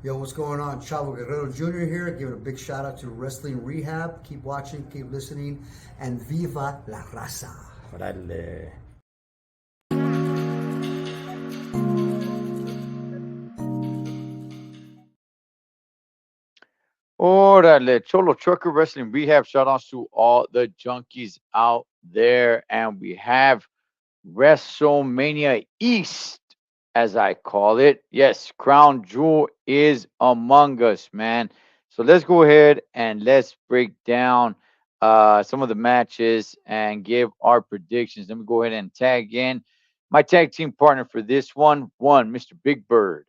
Yo, what's going on? Chavo Guerrero Jr. here, giving a big shout out to Wrestling Rehab. Keep watching, keep listening, and viva la raza. Órale. Órale, Cholo Trucker Wrestling Rehab. Shout outs to all the junkies out there. And we have WrestleMania East, as I call it. Yes, Crown Jewel is among us, man. So let's go ahead and let's break down some of the matches and give our predictions. Let me go ahead and tag in my tag team partner for this one, Mr. Big Bird.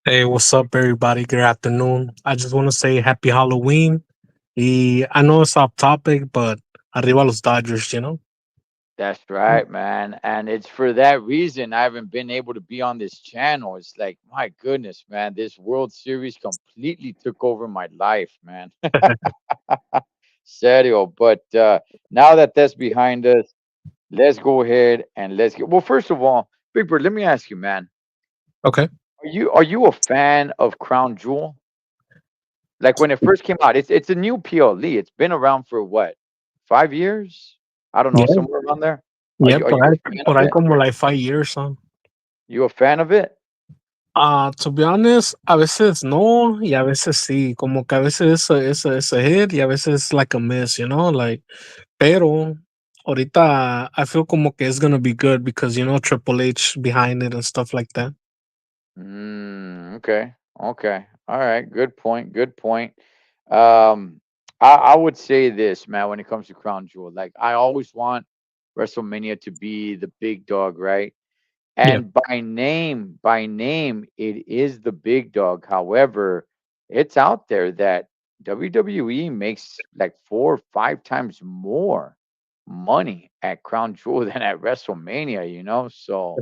Hey, what's up, everybody? Good afternoon. I just want to say happy Halloween. I know it's off topic, but arriba los Dodgers. That's right, man. And it's for that reason I haven't been able to be on this channel. It's like, my goodness, man, this World Series completely took over my life, man. Serio. But now that that's behind us, let's go ahead and let's get. Well, first of all, Big Bird, let me ask you, man. Okay. Are you a fan of Crown Jewel? Like when it first came out, it's a new PLE. It's been around for what, 5 years? I don't know, Yeah. somewhere around there. Are Yeah, you are you a fan por of ahí it? como like 5 years, son. You a fan of it? To be honest, a veces no, y a veces sí. Como que a veces es a hit y a veces like a miss. Like, pero ahorita I feel como que it's gonna be good because, Triple H behind it and stuff like that. Okay. Okay. All right. Good point. Good point. Um, I would say this, man, when it comes to Crown Jewel, like I always want WrestleMania to be the big dog, right? Yeah. And by name, it is the big dog. However, it's out there that WWE makes like 4 or 5 times more money at Crown Jewel than at WrestleMania. So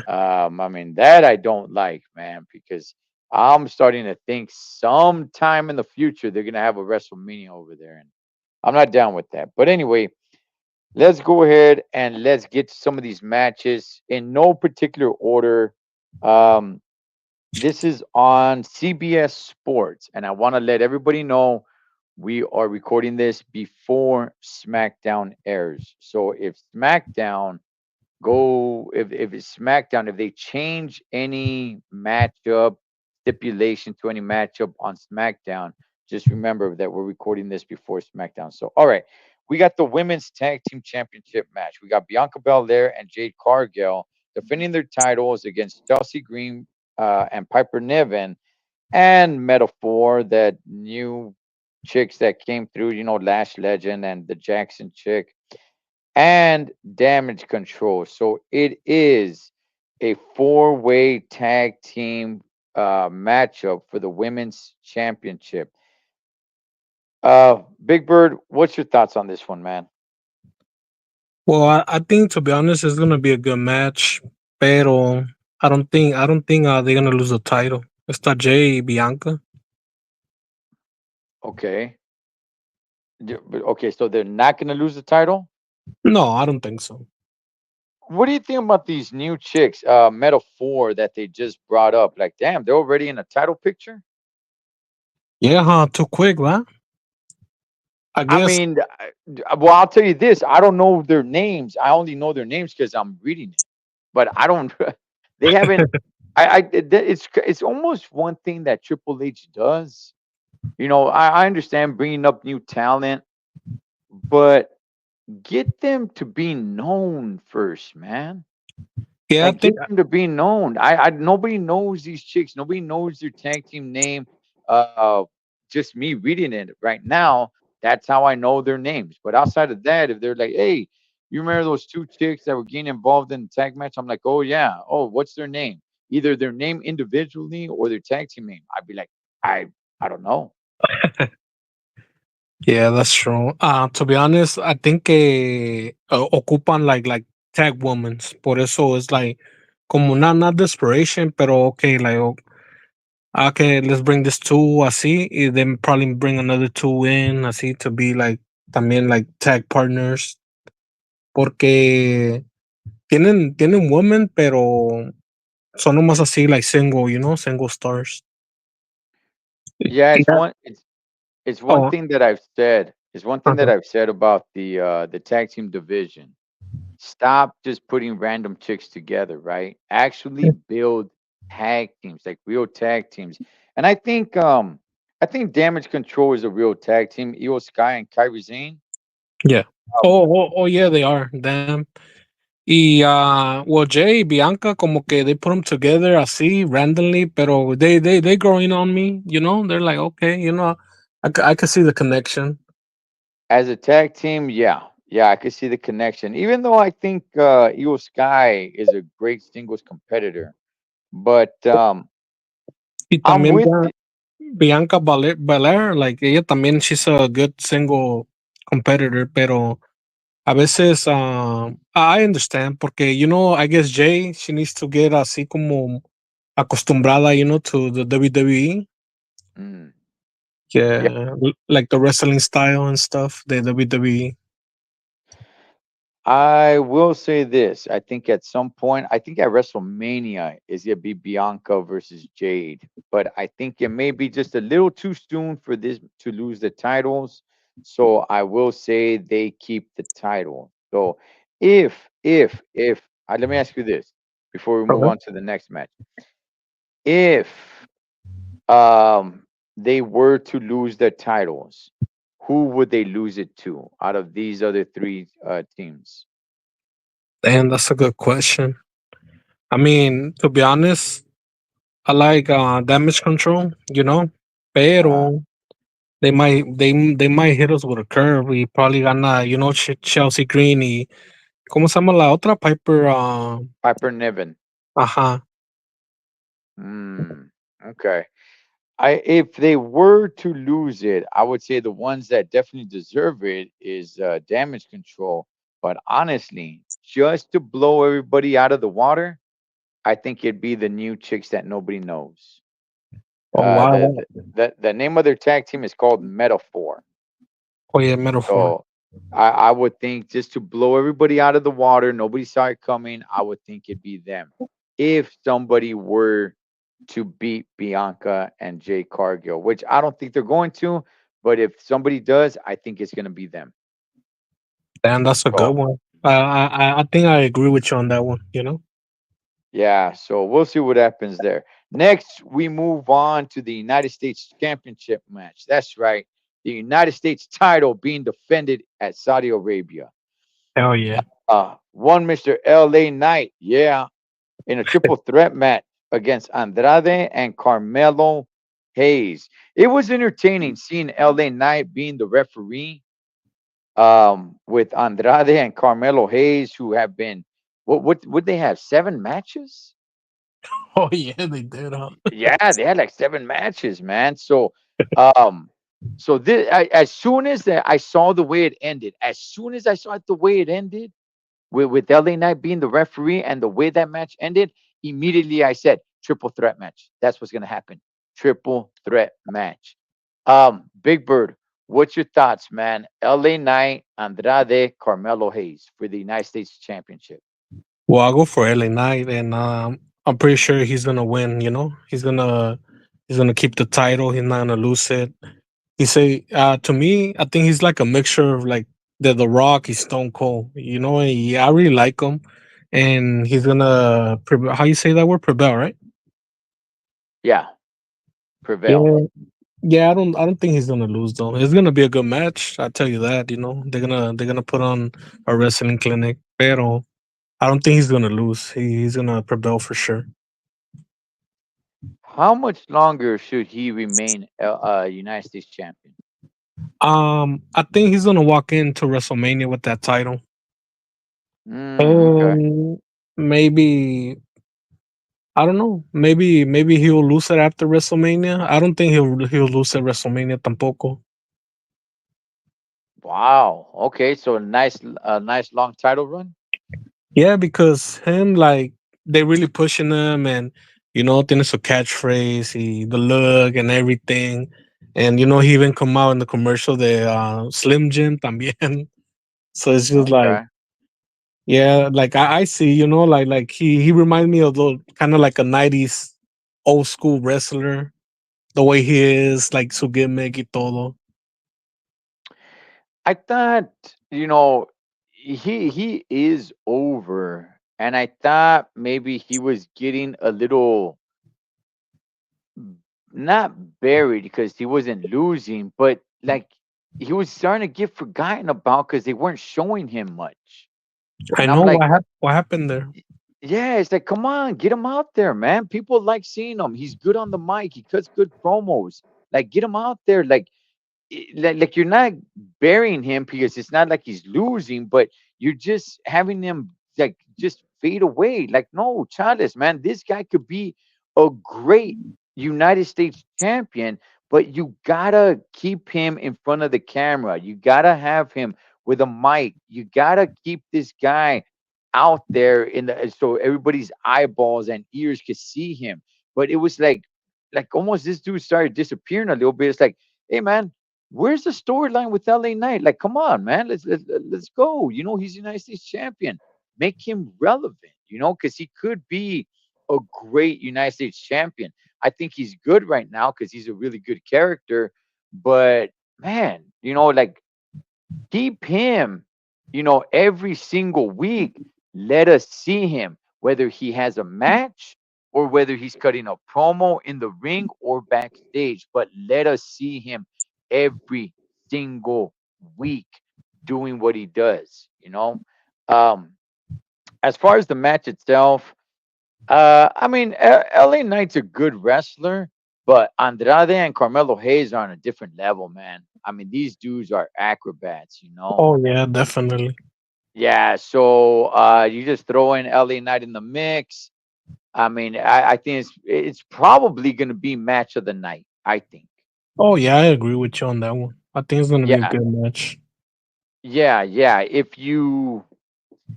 I mean, that I don't like, man, because I'm starting to think sometime in the future they're gonna have a WrestleMania over there, and I'm not down with that. But anyway, let's go ahead and let's get to some of these matches in no particular order. Um, this is on CBS Sports, and I want to let everybody know we are recording this before SmackDown airs. So if if it's SmackDown, if they change any matchup stipulation to any matchup on SmackDown, just remember that we're recording this before SmackDown. So, all right, we got the women's tag team championship match. We got Bianca Belair and Jade Cargill defending their titles against Chelsea Green and Piper Niven and Metaphor, that new chicks that came through, Lash Legend and the Jackson chick and Damage Control. So it is a four-way tag team matchup for the women's championship. Big Bird, what's your thoughts on this one, man? Well, I think to be honest, it's gonna be a good match. Pero I don't think they're gonna lose the title. Está Jay Bianca. Okay. Okay, so they're not going to lose the title. No, I don't think so. What do you think about these new chicks, Metaphor, that they just brought up? Like, damn, they're already in a title picture. Yeah, huh? Too quick, huh? I I guess. mean, well, I'll tell you this: I don't know their names. I only know their names because I'm reading it, but I don't. They haven't. It's almost one thing that Triple H does. I understand bringing up new talent, but get them to be known first, man. Yeah, I Like, get think. them to be known. I nobody knows these chicks. Nobody knows their tag team name. Uh, just me reading it right now. That's how I know their names. But outside of that, if they're like, "Hey, you remember those two chicks that were getting involved in the tag match?" I'm like, "Oh yeah. Oh, what's their name? Either their name individually or their tag team name." I'd be like, I don't know. Yeah, that's true. To be honest, I think ocupan like tag women's. Por eso es like como not desperation, pero okay, like okay, let's bring this two así, y then probably bring another two in así to be like también like tag partners. Porque tienen women, pero son nomás así like single, single stars. Yeah, Yeah. it's one Oh, thing that I've said. It's one thing that uh-huh. I've said about the tag team division. Stop just putting random chicks together, right? Actually build tag teams, like real tag teams. And I think Damage Control is a real tag team. Io Sky and Kyrie Zane. Yeah. Um, Oh, yeah, they are. Damn. Y well, Jay, Bianca, como que they put them together así randomly, pero they growing on me, you know. They're like, okay, you know, I could see the connection. as a tag team, yeah. Yeah, I could see the connection. Even though I think Io Sky is a great singles competitor. But Y I'm también with Bianca Belair, like ella también, she's a good single competitor, pero a veces, I understand, porque, you know, I guess Jay, she needs to get así como acostumbrada, you know, to the WWE. mm, yeah. Yeah, like the wrestling style and stuff, the WWE. I will say this. I think at some point, I think at WrestleMania is gonna be Bianca versus Jade. But I think it may be just a little too soon for this to lose the titles. So I will say they keep the title. So if let me ask you this before we move Okay. on to the next match. If um they were to lose their titles, who would they lose it to out of these other three teams? And that's a good question. I mean, to be honest, I like Damage Control, you know, Uh, pero they might hit us with a curve. We probably gonna, you know, Chelsea Green y ¿cómo se llama la otra? Piper, Piper Niven. ajá. Mm, okay. I if they were to lose it, I would say the ones that definitely deserve it is Damage Control. But honestly, just to blow everybody out of the water, I think it'd be the new chicks that nobody knows. Oh Uh, the, wow. the the name of their tag team is called Metaphor. Oh yeah, metaphor. So I would think just to blow everybody out of the water, nobody saw it coming. I would think it'd be them. If somebody were to beat Bianca and Jay Cargill, which I don't think they're going to, but if somebody does, I think it's going to be them. Damn, that's a good So one. I think I agree with you on that one. You know. yeah, so we'll see what happens there. Next, we move on to the United States Championship match. That's right, the United States title being defended at Saudi Arabia. Hell yeah. One Mr. LA Knight, yeah, in a triple threat match against Andrade and Carmelo Hayes. It was entertaining seeing LA Knight being the referee with Andrade and Carmelo Hayes, who have been what would they have 7 matches? Oh yeah, they did. Huh? Yeah, they had like 7 matches, man. Um, so this as soon as I saw the way it ended, as soon as I saw it the way it ended, with LA Knight being the referee and the way that match ended, immediately I said triple threat match. That's what's gonna happen. Triple threat match. Big Bird, what's your thoughts, man? LA Knight, Andrade, Carmelo Hayes for the United States Championship. Well, I'll go for LA Knight, and I'm pretty sure he's gonna win. You know, he's gonna keep the title. He's not gonna lose it. He say, to me, I think he's like a mixture of like the Rock, he's Stone Cold. You know, and I really like him, and he's gonna how you say that word, prevail, right? Yeah, prevail. Yeah, yeah. I don't think he's gonna lose though. It's gonna be a good match. I tell you that. You know, they're gonna put on a wrestling clinic, pero I don't think he's gonna lose. He's gonna prevail for sure. How much longer should he remain United States champion? I think he's gonna walk into WrestleMania with that title. Okay. Maybe I don't know. Maybe he'll lose it after WrestleMania. I don't think he'll lose at WrestleMania tampoco. Wow. Okay. So a nice long title run. Yeah, because him like they really pushing him, and you know, tiene su catchphrase, the look and everything. And you know, he even come out in the commercial the Slim Jim también. So it's just like, Okay. yeah, like I see, you know, like he reminds me of the kind of like a '90s old school wrestler. The way he is, like su gimmick y todo. I thought, you know, he is over, and I thought maybe he was getting a little not buried because he wasn't losing, but like he was starting to get forgotten about because they weren't showing him much. I And I'm know like, what happened there. yeah, it's like, come on, get him out there, man. People like seeing him. He's good on the mic. He cuts good promos. Like, get him out there. Like, like you're not burying him because it's not like he's losing, but you're just having him like just fade away. Like, no, Chales, man, this guy could be a great United States champion, but you gotta keep him in front of the camera. You gotta have him with a mic. You gotta keep this guy out there in the so everybody's eyeballs and ears could see him. But it was like almost this dude started disappearing a little bit. It's like, hey man, where's the storyline with LA Knight? Like, come on, man, let's go. You know, he's United States champion. Make him relevant, you know, because he could be a great United States champion. I think he's good right now because he's a really good character. But man, you know, like keep him, you know, every single week. Let us see him, whether he has a match or whether he's cutting a promo in the ring or backstage. But let us see him every single week doing what he does, you know. Um, as far as the match itself, I mean, LA Knight's a good wrestler, but Andrade and Carmelo Hayes are on a different level, man. I mean, these dudes are acrobats, you know. Oh yeah, definitely. Yeah, so you just throw in LA Knight in the mix. I mean, I think it's probably going to be match of the night. I think. Oh yeah, I agree with you on that one. I think it's gonna be a Yeah, good match. yeah.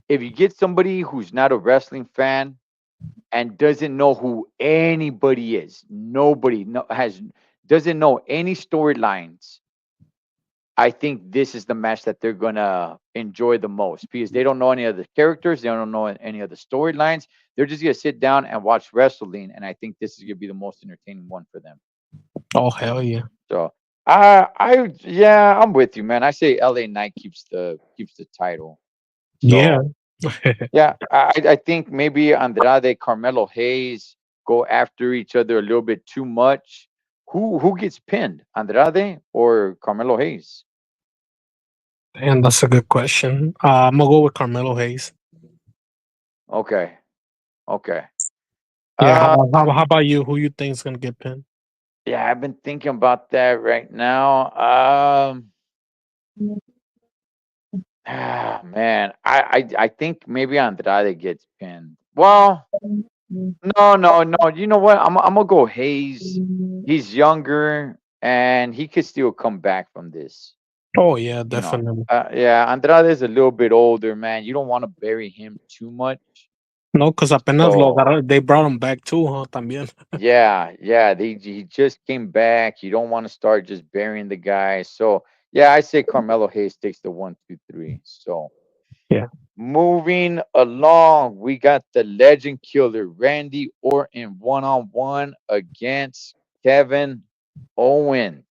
If you get somebody who's not a wrestling fan and doesn't know who anybody is, nobody no, has doesn't know any storylines. I think this is the match that they're gonna enjoy the most because they don't know any of the characters, they don't know any of the storylines. They're just gonna sit down and watch wrestling, and I think this is gonna be the most entertaining one for them. Oh hell yeah. So, yeah, I'm with you, man. I say LA Knight keeps the title. Yeah. So, yeah, I think maybe Andrade, Carmelo Hayes go after each other a little bit too much. Who gets pinned, Andrade or Carmelo Hayes? And that's a good question. I'm gonna go with Carmelo Hayes. Okay, okay. Yeah. How, Uh, how about you? Who you think is gonna get pinned? yeah, I've been thinking about that right now. Man, I think maybe Andrade gets pinned. Well, no. You know what? I'm gonna go Hayes. He's younger and he could still come back from this. Oh yeah, You know, definitely. yeah, Andrade is a little bit older, man. You don't want to bury him too much. No, because apenas So they brought him back too, huh? También. yeah, he just came back. You don't want to start just burying the guy. So yeah, I say Carmelo Hayes takes the 1, 2, 3. So Yeah. moving along, we got the legend killer Randy Orton 1-on-1 against Kevin Owens.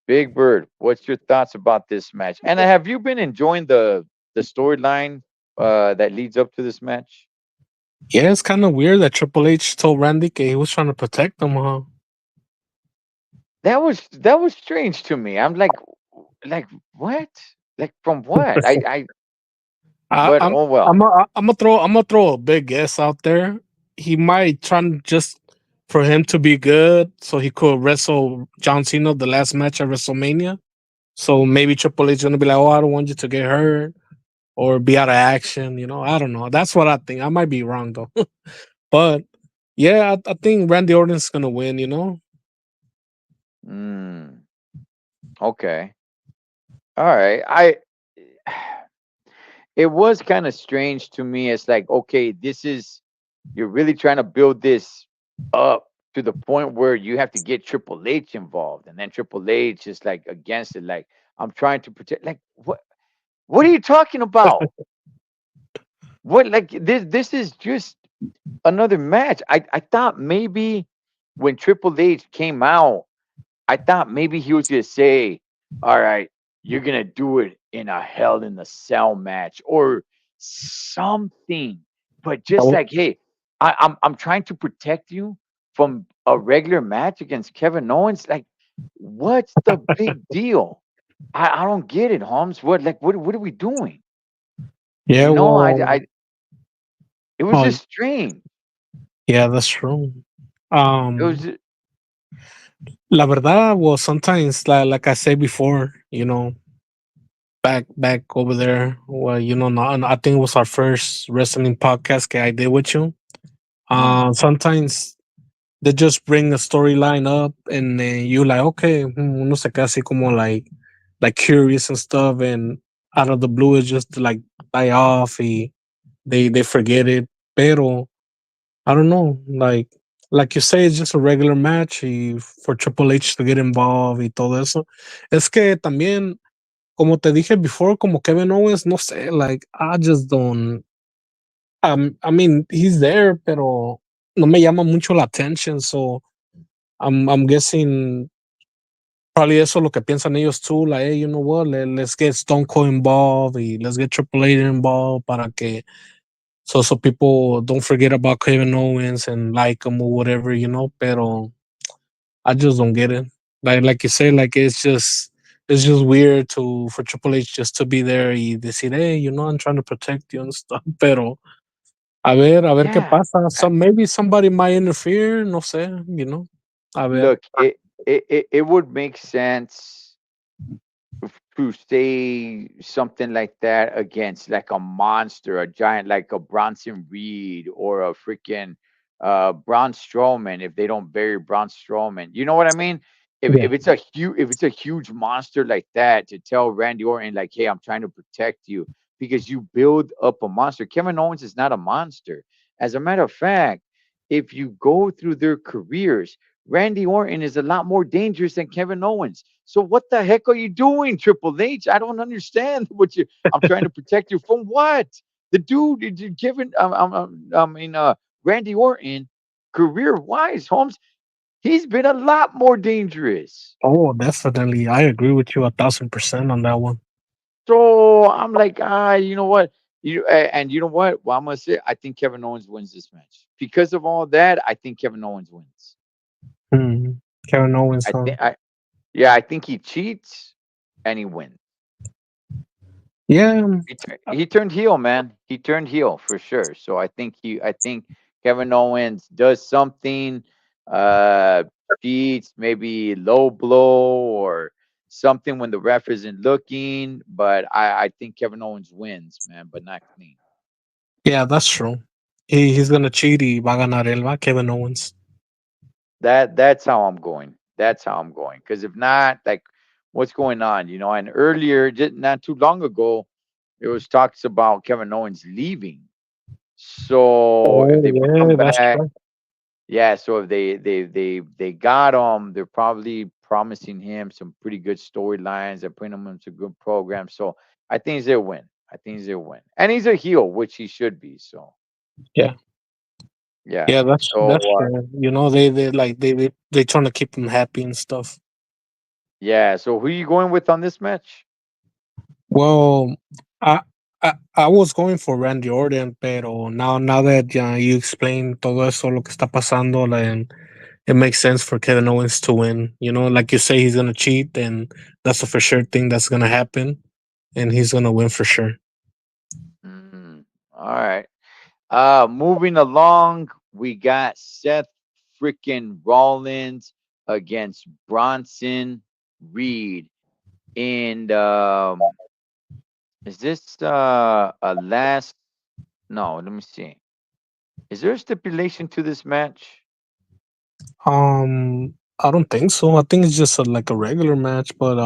Big Bird, what's your thoughts about this match? And have you been enjoying the storyline that leads up to this match? Yeah, it's kind of weird that Triple H told Randy he was trying to protect him, huh? That was strange to me. I'm like what? Like from what? I, But I'm oh well. I'm gonna throw a big guess out there. He might try to just for him to be good, so he could wrestle John Cena the last match at WrestleMania. So maybe Triple H gonna be like, "Oh, I don't want you to get hurt or be out of action." You know, I don't know. That's what I think. I might be wrong though, but yeah, I think Randy Orton's gonna win. You know, Mm, okay. All right. I it was kind of strange to me. It's like, okay, this is you're really trying to build this up to the point where you have to get Triple H involved, and then Triple H is like against it. Like, I'm trying to protect. Like, what are you talking about? What like this is just another match. I thought maybe when Triple H came out, I thought maybe he was gonna say, "All right, you're gonna do it in a Hell in a Cell match or something," but just Oh, like, "Hey, I'm trying to protect you from a regular match against Kevin Owens." Like, what's the big deal? I don't get it, Holmes. What are we doing? yeah, You know, well, it was oh, just strange. yeah, that's true. It was La verdad, well, sometimes, like I said before, back over there, well, I think it was our first wrestling podcast that I did with you. mm, Sometimes they just bring a storyline up, and then you like, okay, uno se queda así como like curious and stuff, and out of the blue, it's just like die off, they forget it. Pero I don't know, like you say, it's just a regular match for Triple H to get involved y todo eso. Es que también, como te dije before, como Kevin Owens, no sé, like I just don't. I mean, he's there, pero no me llama mucho la attention. So I'm guessing probably eso es lo que piensan ellos too. Like, hey, you know what? Let's get Stone Cold involved y let's get Triple H involved para que so people don't forget about Kevin Owens and like him or whatever, Pero I just don't get it. Like you say, like it's just weird to for Triple H just to be there y decir, hey, I'm trying to protect you and stuff. Pero a ver qué yeah. pasa. Maybe somebody might interfere, no sé, A ver. Look, it would make sense to say something like that against like a monster, a giant like a Bronson Reed or a freaking Braun Strowman if they don't bury Braun Strowman. You know what I mean? Yeah. If it's a huge monster like that to tell Randy Orton like, hey, I'm trying to protect you because you build up a monster. Kevin Owens is not a monster. As a matter of fact, if you go through their careers, Randy Orton is a lot more dangerous than Kevin Owens. So what the heck are you doing, Triple H? I don't understand what you. I'm trying to protect you from what? The dude, Kevin, Randy Orton, career wise, Holmes, he's been a lot more dangerous. Oh, definitely. I agree with you 1,000% on that one. So I'm like, you know what? And you know what? Well, I'm gonna say I think Kevin Owens wins this match because of all that. I think Kevin Owens wins. Hmm. Kevin Owens, I huh? think I Yeah, I think he cheats and he wins. Yeah. He turned heel, man. He turned heel for sure. So I think Kevin Owens does something, uh, cheats, maybe low blow or something when the ref isn't looking. But I think Kevin Owens wins, man, but not clean. Yeah, that's true. He's gonna cheat y va a ganar él, va, Kevin Owens. That's how I'm going. That's how I'm going. Because if not, like, what's going on? And earlier, just not too long ago, there was talks about Kevin Owens leaving. So if Oh, they bring him yeah, that's back, true. yeah. So if they got him, they're probably promising him some pretty good storylines and putting him into good programs. So I think he's a win. I think he's a win, and he's a heel, which he should be. So Yeah. yeah. Yeah, So that's true. They trying to keep him happy and stuff. yeah. So who are you going with on this match? Well, I I was going for Randy Orton, pero now that you explain todo eso lo que está pasando, like, it makes sense for Kevin Owens to win. Like you say, he's gonna cheat, and that's a for sure thing that's gonna happen, and he's gonna win for sure. Mm, all right. Moving along, we got Seth freaking Rollins against Bronson Reed. And is this a last? No, let me see. Is there a stipulation to this match? I don't think so. I think it's just like a regular match, but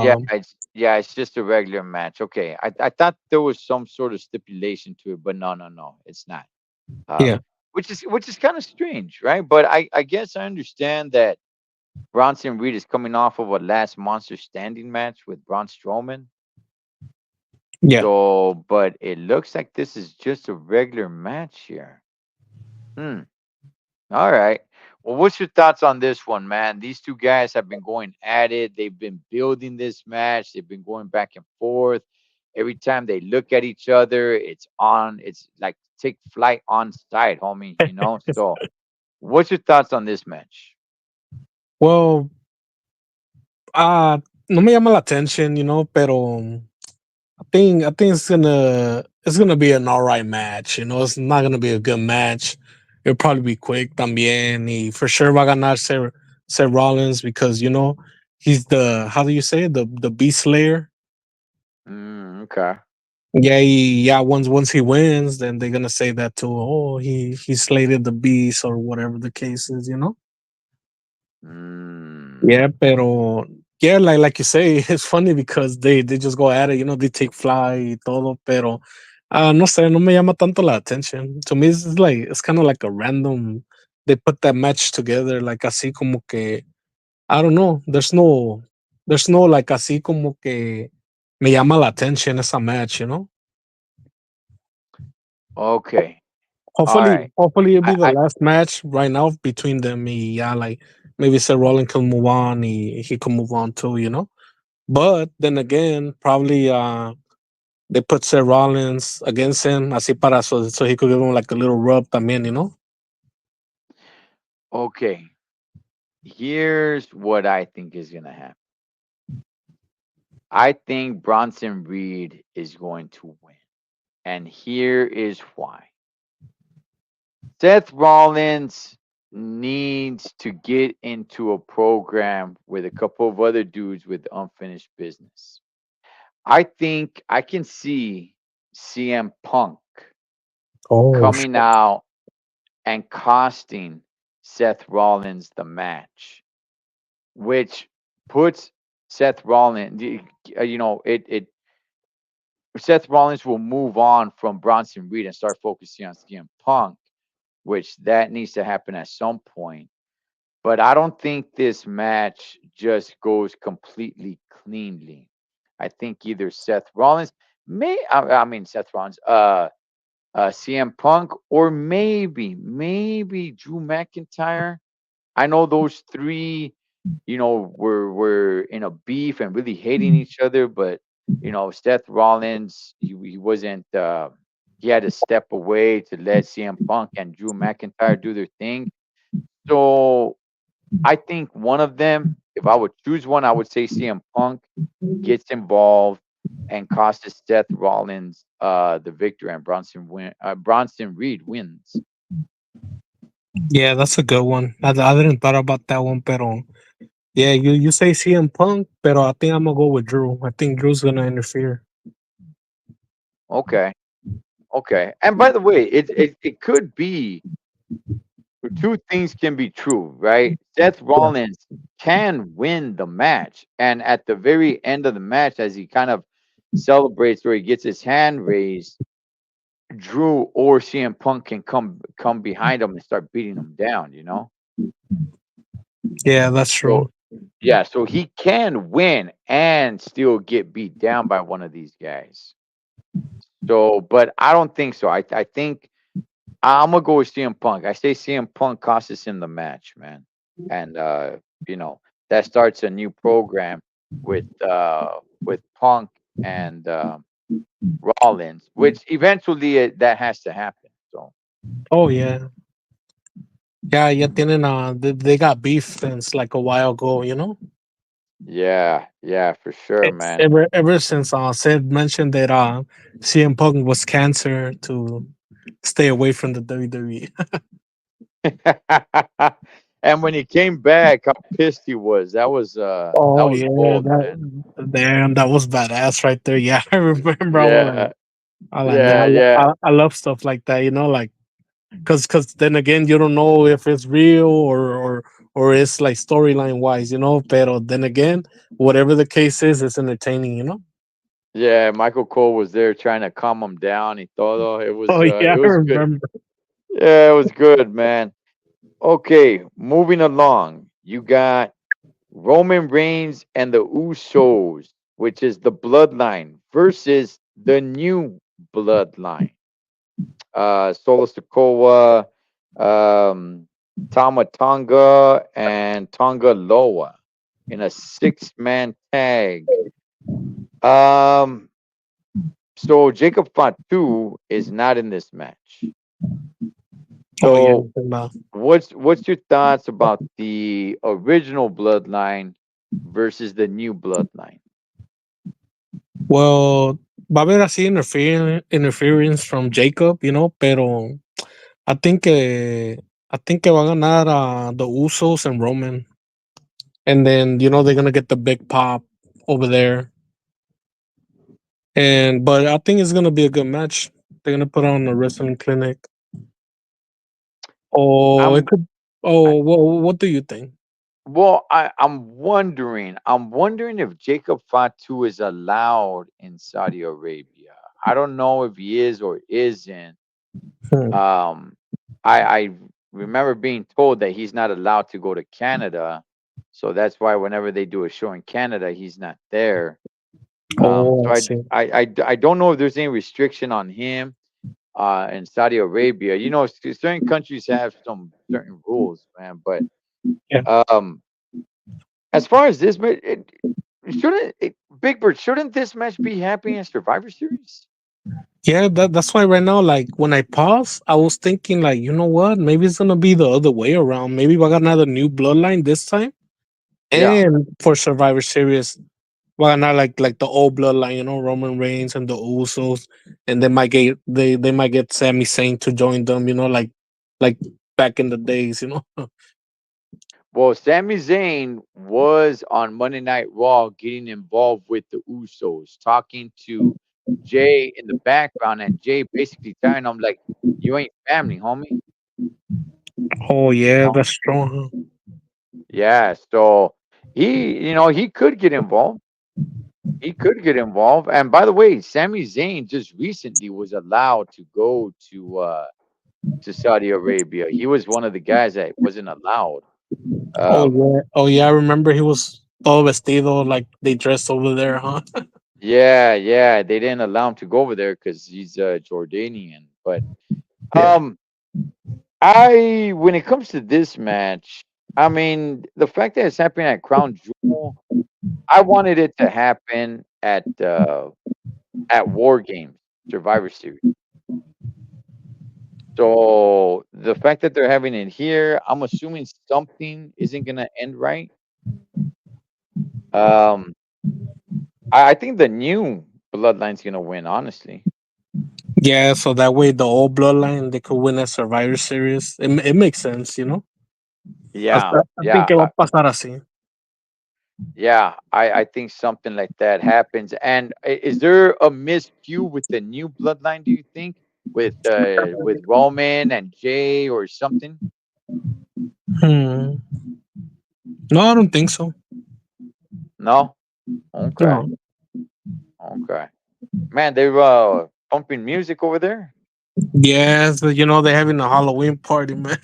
It's just a regular match. Okay, I thought there was some sort of stipulation to it, but no, it's not. yeah, Which is kind of strange, right? But I guess I understand that Bronson Reed is coming off of a last Monster Standing match with Braun Strowman. yeah. So, but it looks like this is just a regular match here. Hmm. All right. Well, what's your thoughts on this one, man? These two guys have been going at it. They've been building this match. They've been going back and forth. Every time they look at each other, it's on. It's like take flight on sight, homie. You know. So, what's your thoughts on this match? Well, no me llama la attention, pero I think it's gonna be an alright match. It's not gonna be a good match. It'll probably be quick también. Y for sure va a ganar Seth Rollins because he's the, how do you say it? The Beast Slayer. Okay. Yeah, yeah. Once he wins, then they're gonna say that too. Oh, he slated the beast or whatever the case is. Mm, Yeah, pero yeah, like you say, it's funny because they just go at it. They take fly y todo, pero no sé, no me llama tanto la attention. To me, it's kind of like a random. They put that match together, like así como que I don't know. There's no like así como que me llama la attention esa match. okay. All Hopefully, right. hopefully it'll be the I last match right now between them. Yeah, like maybe Seth Rollins can move on. He can move on too. But then again, probably they put Seth Rollins against him, así para so he could give him like a little rub también. okay. Here's what I think is gonna happen. I think Bronson Reed is going to win, and here is why. Seth Rollins needs to get into a program with a couple of other dudes with unfinished business. I think I can see CM Punk Oh coming shit. out and costing Seth Rollins the match, which puts Seth Rollins, it Seth Rollins will move on from Bronson Reed and start focusing on CM Punk, which that needs to happen at some point. But I don't think this match just goes completely cleanly. I think either Seth Rollins, I mean Seth Rollins, CM Punk, or maybe Drew McIntyre. I know those three, were in a beef and really hating each other, but Seth Rollins, he wasn't. He had to step away to let CM Punk and Drew McIntyre do their thing. So I think one of them, if I would choose one, I would say CM Punk gets involved and costs Seth Rollins the victory, and Bronson Reed wins. Yeah, that's a good one. I didn't thought about that one, pero yeah, you say CM Punk, pero I think I'm gonna go with Drew. I think Drew's gonna interfere. Okay, okay. And by the way, it could be two things can be true, right? Seth Yeah. Rollins can win the match, and at the very end of the match, as he kind of celebrates where he gets his hand raised, Drew or CM Punk can come behind him and start beating him down. Yeah, that's So true. yeah, so he can win and still get beat down by one of these guys. So, but I don't think so. I think I'm gonna go with CM Punk. I say CM Punk costs him the match, man, and you know that starts a new program with Punk and Rollins, which eventually that has to happen. So Oh yeah. Yeah, yeah, tienen they got beef since like a while ago. yeah, yeah, for sure, man. Ever since Sid mentioned that CM Punk was cancer to stay away from the WWE. And when he came back, how pissed he was. That Oh was yeah, bold, man. that was badass right there. Yeah, I remember. Yeah, I like man, yeah, yeah, I love stuff like that. Like because then again, you don't know if it's real or it's like storyline wise. Pero then again, whatever the case is, it's entertaining. yeah. Michael Cole was there trying to calm him down. He thought, Oh it yeah, I was good. remember. Yeah, it was good, man. Okay, moving along. You got Roman Reigns and the Usos, which is the Bloodline versus the New Bloodline. Solo Sikoa, um, Tama Tonga and Tonga Loa in a six-man tag. Um, so Jacob Fatu is not in this match. Oh yeah. So what's your thoughts about the original bloodline versus the new bloodline? Well, va a haber así interference from Jacob, pero I think que I think que va a ganar the Usos and Roman, and then they're gonna get the big pop over there, and but I think it's gonna be a good match. They're gonna put on a wrestling clinic. Oh, it I'm could. I, Oh, what do you think? I'm wondering if Jacob Fatu is allowed in Saudi Arabia. I don't know if he is or isn't. Hmm. Um, I remember being told that he's not allowed to go to Canada, so that's why whenever they do a show in Canada, he's not there. Oh, So I I, see. I I I don't know if there's any restriction on him in Saudi Arabia. Certain countries have some certain rules, man. But Yeah, um, as far as this match, Big Bird, shouldn't this match be happening in Survivor Series? yeah. That's why right now, like when I pause, I was thinking, like, you know what? Maybe it's gonna be the other way around. Maybe we got another new bloodline this time, Yeah. and for Survivor Series, well, not like the old bloodline, Roman Reigns and the Usos, and they might get Sami Zayn to join them, like back in the days. Well, Sami Zayn was on Monday Night Raw getting involved with the Usos, talking to Jay in the background, and Jay basically telling him like, "You ain't family, homie." Oh yeah, No. that's strong. Huh? Yeah, so he could get involved. He could get involved. And by the way, Sami Zayn just recently was allowed to go to Saudi Arabia. He was one of the guys that wasn't allowed. Oh Um, yeah, oh yeah. I remember he was todo vestido like they dressed over there, huh? yeah, yeah, they didn't allow him to go over there because he's Jordanian. But Yeah. um, when it comes to this match, I mean, the fact that it's happening at Crown Jewel, I wanted it to happen at War Games, Survivor Series. So the fact that they're having it here, I'm assuming something isn't gonna end right. Um, I think the new Bloodline's gonna win, honestly. Yeah, so that way the old bloodline they could win a Survivor Series. It makes sense. Yeah, I think yeah, que va a pasar así. yeah. I think something like that happens. And is there a miscue with the new Bloodline? Do you think with Roman and Jay or something? Hmm. No, I don't think so. No. Okay. No. Okay. Man, they're pumping music over there. Yes, they're having a Halloween party, man.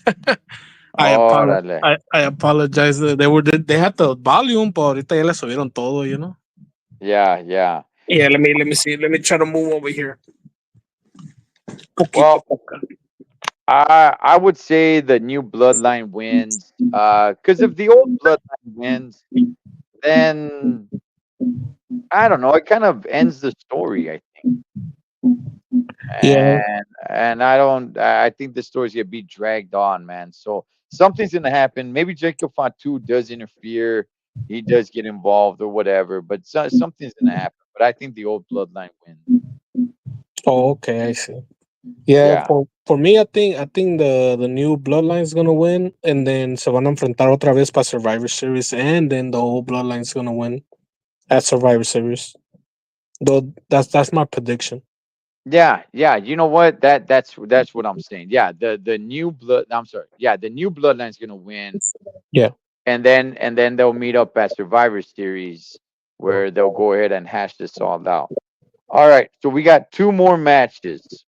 Órale. I apologize. They had the volume, but ahorita ya le subieron todo. Yeah, yeah. Yeah, let me see. Let me try to move over here. Poquito Well, poca. I would say the new bloodline wins. Because if the old bloodline wins, then I don't know. It kind of ends the story, I think. Yeah. And I don't. I think the story's gonna be dragged on, man. So something's gonna happen. Maybe Jacob Fatu does interfere. He does get involved or whatever. But something's gonna happen. But I think the old bloodline wins. Oh, okay, I see. Yeah, Yeah. for me, I think the new Bloodline is gonna win, and then se van a enfrentar otra vez para Survivor Series, and then the old Bloodline's gonna win at Survivor Series. Though that's my prediction. Yeah, yeah. You know what? That's what I'm saying. Yeah, the new blood. I'm sorry. Yeah, the new bloodline's gonna win, Yeah. and then they'll meet up at Survivor Series where they'll go ahead and hash this all out. All right, so we got two more matches.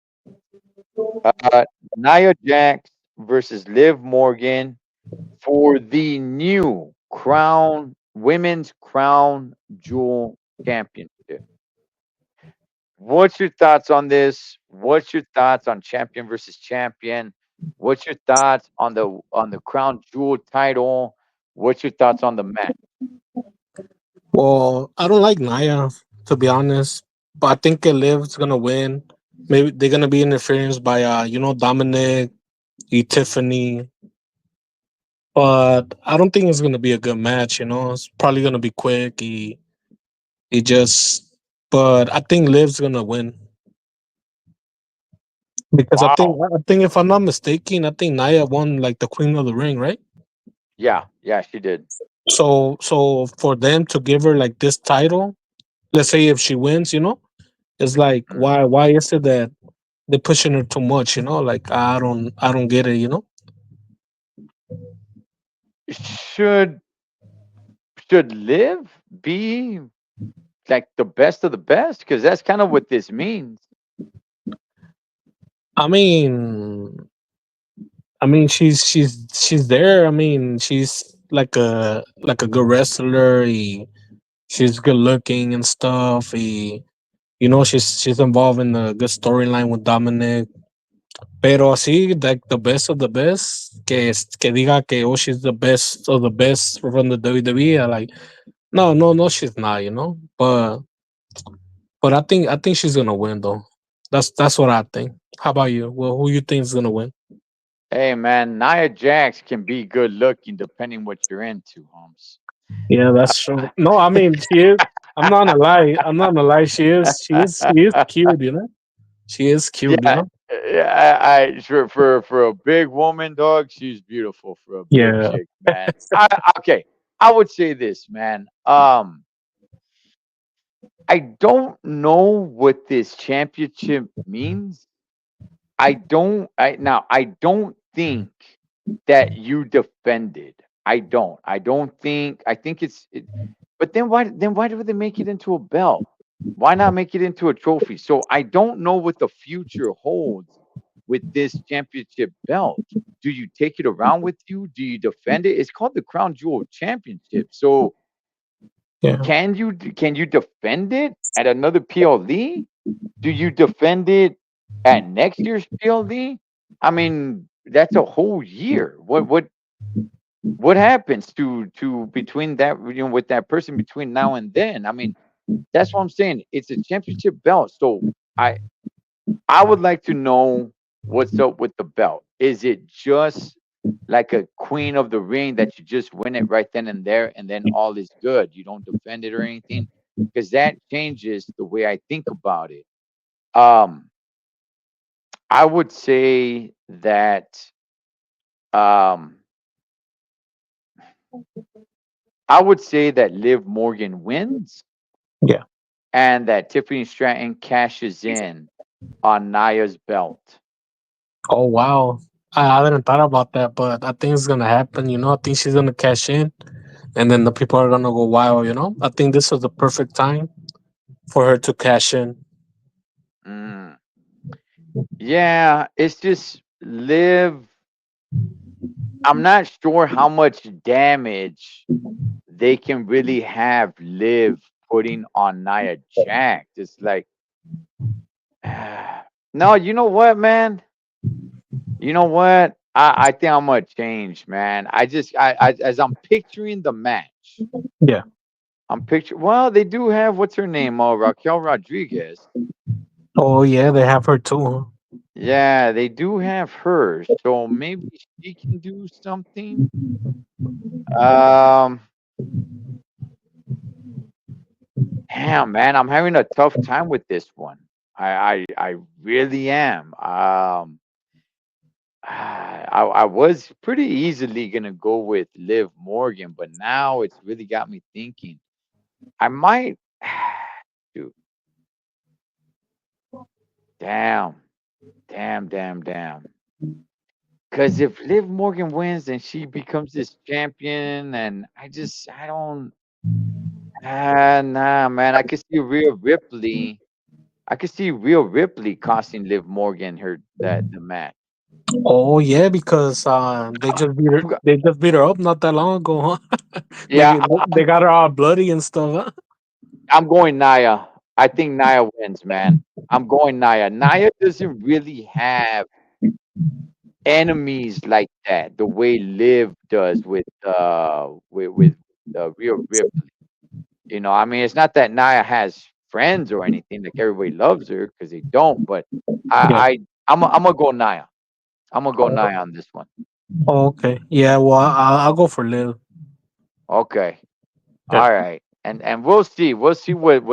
Uh, Nia Jax versus Liv Morgan for the new Women's Crown Jewel Championship. What's your thoughts on this? What's your thoughts on champion versus champion? What's your thoughts on the crown jewel title? What's your thoughts on the match? Well, I don't like Naya, to be honest. But I think Liv's gonna win. Maybe they're gonna be interference by Dominic, Tiffany. But I don't think it's gonna be a good match, It's probably gonna be quick. He just but I think Liv's gonna win. Because Wow. I think if I'm not mistaken, I think Naya won like the Queen of the Ring, right? Yeah, yeah, she did. So for them to give her like this title, let's say if she wins, it's like Mhm. why is it that they're pushing her too much, Like I don't get it. Should should Liv be like the best of the best? Because that's kind of what this means. I mean she's there. I mean she's like a good wrestler. She's good looking and stuff. She's involved in a good storyline with Dominic. Pero así, like the best of the best, que diga que oh she's the best of the best from the WWE. Like no, no, no, she's not. But I think she's gonna win though. That's what I think. How about you? Well, who you think is gonna win? Hey man, Nia Jax can be good looking depending what you're into, Holmes. Yeah, that's true. No, I mean she is. I'm not gonna lie. I'm not gonna lie. She is cute. She is cute. Yeah, yeah. For a big woman, dog, she's beautiful for a big Yeah. chick, man. Okay, I would say this, man. I don't know what this championship means. I don't think that you defended. I don't. I don't think. I think but then why do they make it into a belt? Why not make it into a trophy? So I don't know what the future holds with this championship belt. Do you take it around with you? Do you defend it? It's called the Crown Jewel Championship. So Yeah. can you defend it at another PLD? Do you defend it at next year's PLD? I mean, that's a whole year. What happens to between that with that person between now and then? I mean, that's what I'm saying. It's a championship belt. So I I would like to know what's up with the belt. Is it just like a queen of the ring that you just win it right then and there and then all is good? You don't defend it or anything? Because that changes the way I think about it. Um, I would say that um Liv Morgan wins Yeah. and that Tiffany Stratton cashes in on Naya's belt. Oh wow. I didn't thought about that, but I think it's gonna happen. I think she's gonna cash in, and then the people are gonna go wild. I think this was the perfect time for her to cash in. Mm. Yeah, it's just Liv. I'm not sure how much damage they can really have Liv putting on Nia Jax. It's like, no, you know what, man? You know what? I think I'm gonna change, man. As I'm picturing the match, Yeah. I'm picturing. Well, they do have what's her name? Raquel Rodriguez. Oh yeah, they have her too. Yeah, they do have her. So maybe she can do something. Um, Damn, man, I'm having a tough time with this one. I really am. I was pretty easily gonna go with Liv Morgan, but now it's really got me thinking. I might, dude. Damn, damn. Because if Liv Morgan wins, then she becomes this champion, and I don't. Nah, man. I could see Rhea Ripley. I could see Rhea Ripley costing Liv Morgan the match. Oh yeah, because they just beat her. I'm go- They just beat her up not that long ago, huh? yeah, They got her all bloody and stuff. Huh? I'm going Naya. I think Naya wins, man. I'm going Naya. Naya doesn't really have enemies like that, the way Liv does with Rhea Ripley. You know, I mean, it's not that Nia has friends or anything like everybody loves her because they don't, but Yeah. I'm gonna go Nia. I'm gonna go Nia on this one. Oh, okay. Yeah. Well, I'll go for Liv. Okay. Yeah. All right, and we'll see. We'll see what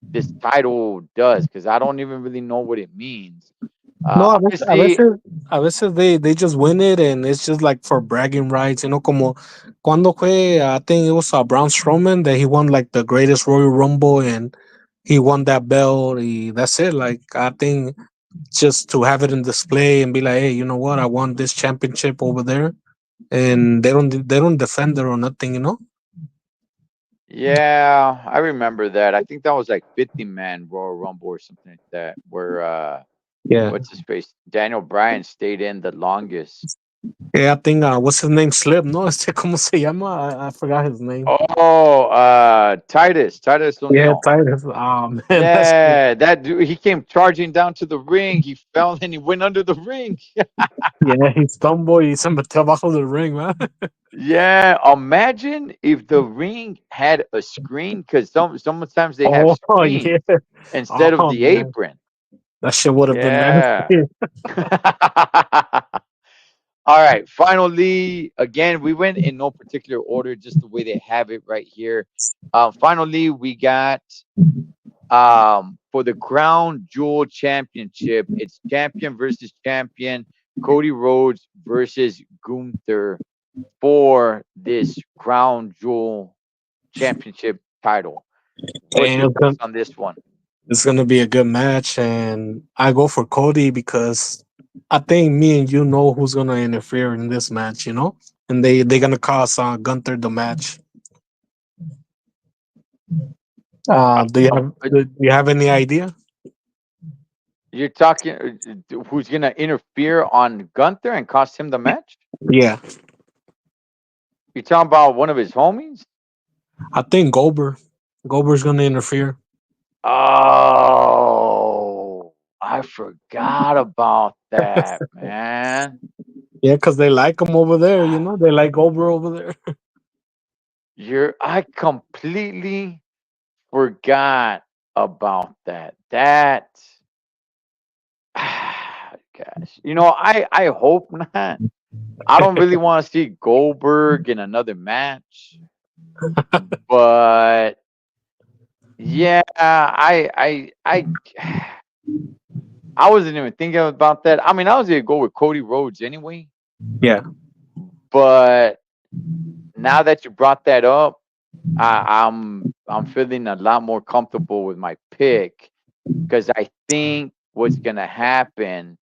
this title does because I don't even really know what it means. No, Obviously, a veces they just win it and it's just like for bragging rights, you know, como cuando fue, I think it was Braun Strowman that he won like the greatest Royal Rumble and he won that belt. That's it. Like, I think just to have it in display and be like, hey, you know what? I won this championship over there, and they don't defend it or nothing, you know? yeah, I remember that. I think that was like 50-man Royal Rumble or something like that, where Yeah. what's his face? Daniel Bryan stayed in the longest. Yeah, I think what's his name? Slip, no? Este, ¿cómo se llama? I forgot his name. Oh, Titus Yeah, O'Neil. Titus. Oh man, that's Yeah, that dude, he came charging down to the ring. He fell and he went under the ring. yeah, he stumbled, y se metió abajo del ring, man. Yeah, imagine if the ring had a screen because sometimes they have Oh screens yeah. instead of Oh the man. apron. That shit would have been Yeah. nasty. All right. Finally, again, we went in no particular order, just the way they have it right here. Finally, we got for the Crown Jewel Championship. It's champion versus champion. Cody Rhodes versus Gunther for this Crown Jewel Championship title. What's your And thoughts on this one? it's gonna be a good match, and I go for Cody because I think me and you know who's gonna interfere in this match, you know, and they're gonna cost Gunther the match. Uh, Do you have any idea? You're talking who's gonna interfere on Gunther and cost him the match? Yeah, You're talking about one of his homies? I think Goldberg. Goldberg's gonna interfere. Oh, I forgot about that, man. Yeah, because they like him over there. You know, they like Goldberg over there. I completely forgot about that. That gosh. I hope not. I don't really want to see Goldberg in another match, but yeah, I wasn't even thinking about that. I mean, I was gonna go with Cody Rhodes anyway, Yeah, but now that you brought that up, I'm feeling a lot more comfortable with my pick because I think what's gonna happen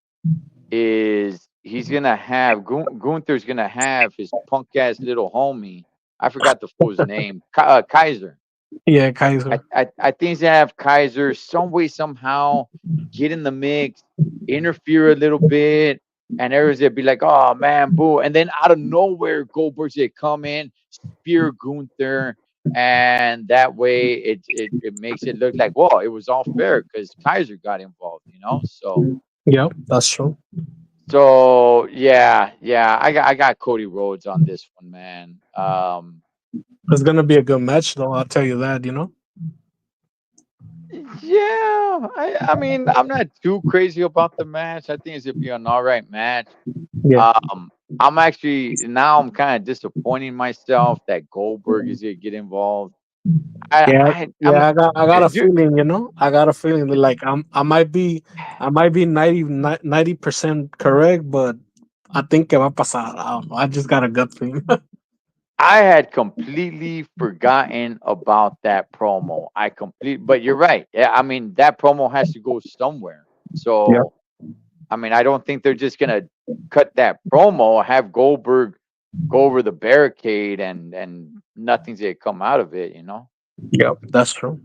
is he's gonna have Gunther's gonna have his punk ass little homie. I forgot the fool's name, Kaiser. yeah, Kaiser. I think he's gonna have Kaiser some way somehow get in the mix, interfere a little bit, and everyone's gonna be like, "Oh man, boo!" And then out of nowhere, Goldberg's gonna come in, spear Gunther, and that way it makes it look like, well, it was all fair because Kaiser got involved, you know. Yep, that's true. So I got Cody Rhodes on this one, man. It's gonna be a good match, though. I'll tell you that. You know. Yeah, I mean, I'm not too crazy about the match. I think it's gonna be an all right match. Yeah. I'm actually now I'm kind of disappointing myself that Goldberg is gonna get involved. Yeah, I mean, I got a you, feeling, you know. I got a feeling that like I might be 90% correct, but I think que va a pasar. I don't know. I just got a gut feeling. I had completely forgotten about that promo. But you're right. Yeah, I mean that promo has to go somewhere. Yeah. So I mean, I don't think they're just gonna cut that promo, have Goldberg go over the barricade, and nothing's gonna come out of it, you know. Yep, that's true.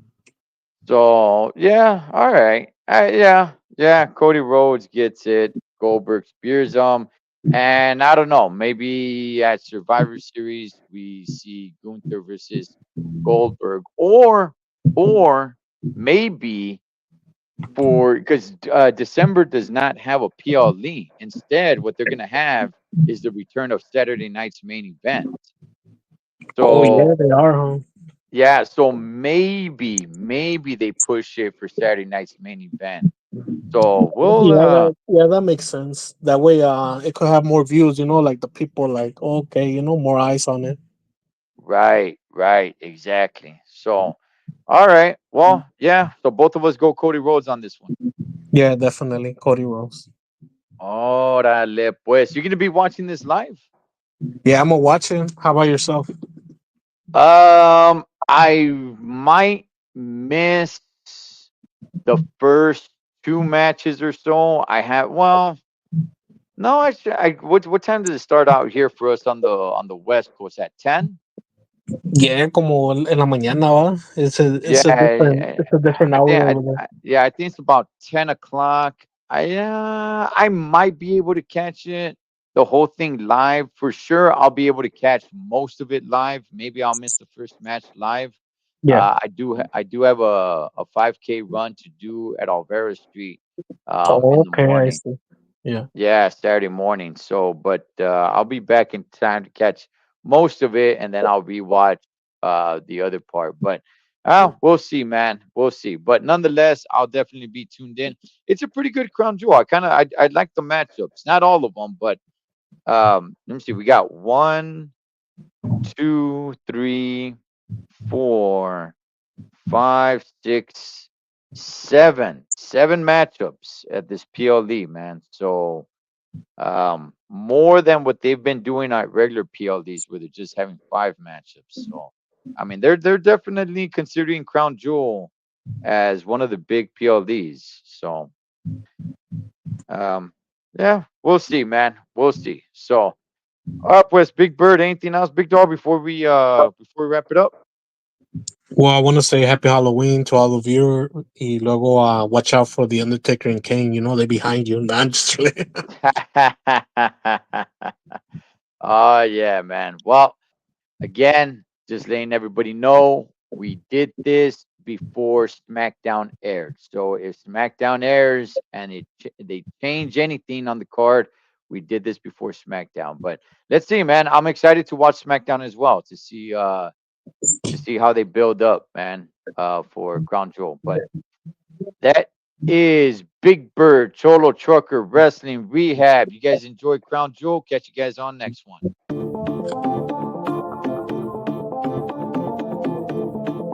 So yeah, all right, yeah. Cody Rhodes gets it. Goldberg spears him, and I don't know. Maybe at Survivor Series we see Gunther versus Goldberg, or maybe for because December does not have a PLE. Instead, what they're gonna have is the return of Saturday night's main event. Oh So yeah, they are, huh? yeah, so maybe they push it for Saturday night's main event. So we'll Yeah, that makes sense. That way, it could have more views. Like the people, like, okay, more eyes on it. right, exactly. So all right, well, yeah. So both of us go Cody Rhodes on this one. Yeah, definitely, Cody Rose. Órale, pues. You're gonna be watching this live? Yeah, I'm gonna watch it. How about yourself? I might miss the first two matches or so. I have well, no, what time does it start out here for us on the West Coast at 10? Yeah, como en la mañana, va. Yeah, It's a different hour over there. I think it's about 10 o'clock. I might be able to catch it, the whole thing live for sure. I'll be able to catch most of it live. Maybe I'll miss the first match live. Yeah. I do have a 5K run to do at Alvera Street in Oh, the okay, I morning. see. Yeah. Yeah, Saturday morning. So, but I'll be back in time to catch most of it, and then I'll rewatch the other part. But we'll see, man. We'll see. But nonetheless, I'll definitely be tuned in. It's a pretty good crown jewel. I like the matchups. Not all of them, but let me see. We got 1, 2, 3, 4, 5, 6, 7 matchups at this PLE, man. So more than what they've been doing at regular PLDs where they're just having 5 matchups. So I mean they're definitely considering Crown Jewel as one of the big PLDs. So um yeah, we'll see, man. We'll see. So up West Big Bird, anything else, Big Dog, before we wrap it up? Well, I want to say happy Halloween to all of you. Y luego, watch out for the Undertaker and Kane. They're behind you. Nah, I'm just kidding. Oh yeah, man. Well, again, just letting everybody know we did this before SmackDown aired. So if SmackDown airs and they change anything on the card, we did this before SmackDown. But let's see, man. I'm excited to watch SmackDown as well to see how they build up, man, for Crown Jewel. But that is Big Bird Cholo Trucker Wrestling Rehab. You guys enjoy Crown Jewel. Catch you guys on next one.